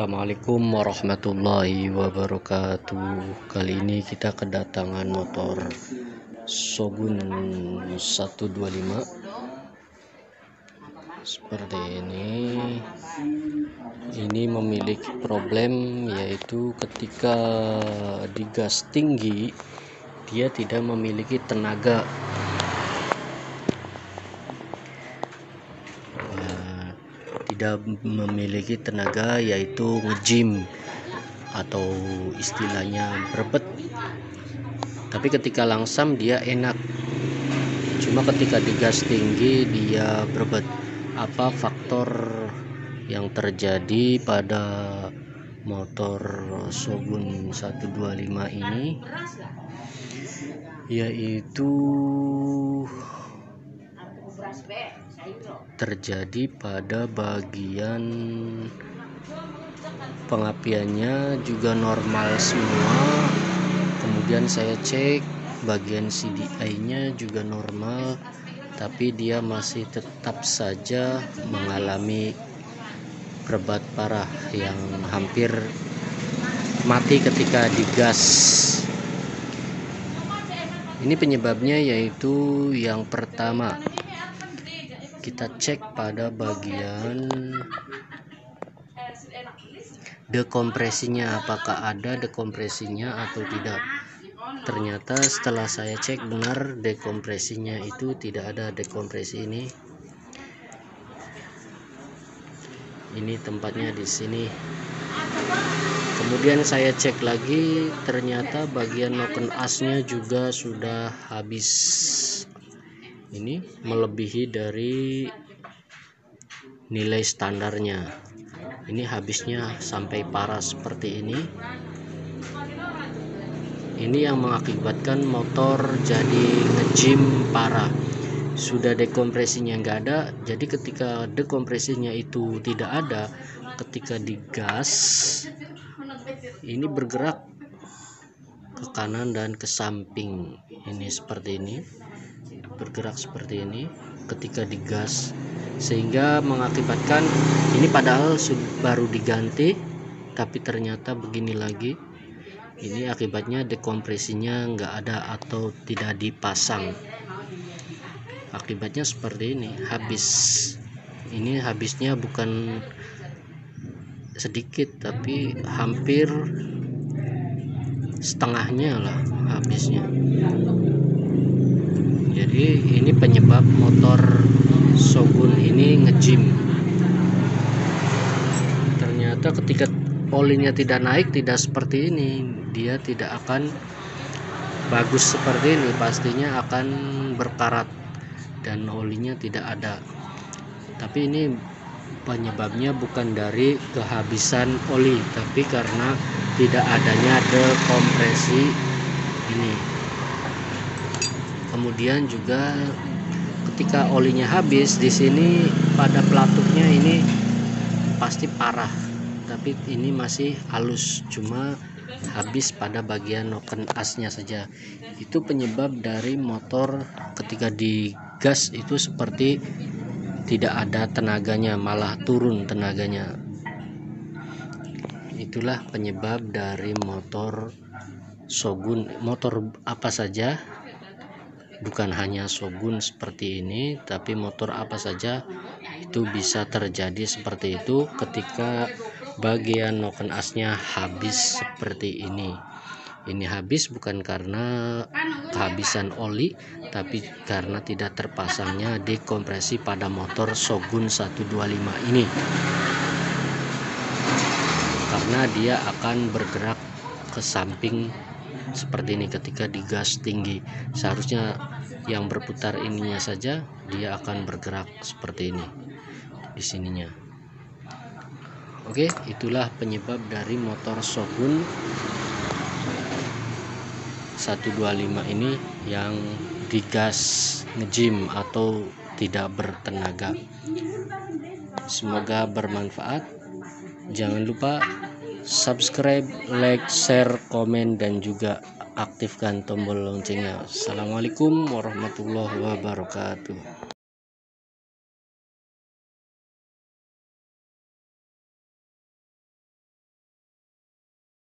Assalamualaikum warahmatullahi wabarakatuh. Kali ini kita kedatangan motor Shogun 125 seperti ini. Ini memiliki problem, yaitu ketika digas tinggi dia tidak memiliki tenaga. Tidak memiliki tenaga, yaitu ngejim atau istilahnya berbet. Tapi ketika langsam dia enak, cuma ketika digas tinggi dia berbet. Apa faktor yang terjadi pada motor Shogun 125 ini? Yaitu terjadi pada bagian pengapiannya juga normal semua. Kemudian saya cek bagian CDI nya juga normal, tapi dia masih tetap saja mengalami berat parah yang hampir mati ketika digas. Ini penyebabnya, yaitu yang pertama, kita cek pada bagian dekompresinya, apakah ada dekompresinya atau tidak. Ternyata setelah saya cek benar, dekompresinya itu tidak ada dekompresi. Ini tempatnya di sini. Kemudian saya cek lagi, ternyata bagian noken asnya juga sudah habis. Ini melebihi dari nilai standarnya. Ini habisnya sampai parah seperti ini. Ini yang mengakibatkan motor jadi ngejim parah. Sudah dekompresinya nggak ada, jadi ketika dekompresinya itu tidak ada, ketika digas ini bergerak ke kanan dan ke samping. Ini seperti ini, bergerak seperti ini ketika digas, sehingga mengakibatkan ini padahal baru diganti tapi ternyata begini lagi. Ini akibatnya dekompresinya nggak ada atau tidak dipasang. Akibatnya seperti ini, habis. Ini habisnya bukan sedikit, tapi hampir setengahnya lah habisnya. Jadi ini penyebab motor Shogun ini ngejim. Ternyata ketika olinya tidak naik, tidak seperti ini, dia tidak akan bagus seperti ini, pastinya akan berkarat dan olinya tidak ada. Tapi ini penyebabnya bukan dari kehabisan oli, tapi karena tidak adanya dekompresi ini. Kemudian juga ketika olinya habis, di sini pada pelatuknya ini pasti parah, tapi ini masih halus, cuma habis pada bagian noken asnya saja. Itu penyebab dari motor ketika digas itu seperti tidak ada tenaganya, malah turun tenaganya. Itulah penyebab dari motor Shogun. Motor apa saja, bukan hanya Shogun seperti ini, tapi motor apa saja itu bisa terjadi seperti itu ketika bagian noken asnya habis seperti ini. Ini habis bukan karena kehabisan oli, tapi karena tidak terpasangnya dekompresi pada motor Shogun 125 ini. Karena dia akan bergerak ke samping seperti ini ketika digas tinggi. Seharusnya yang berputar ininya saja, dia akan bergerak seperti ini di sininya. Oke, itulah penyebab dari motor Shogun 125 ini yang digas ngejim atau tidak bertenaga. Semoga bermanfaat. Jangan lupa subscribe, like, share, komen, dan juga aktifkan tombol loncengnya. Assalamualaikum warahmatullahi wabarakatuh.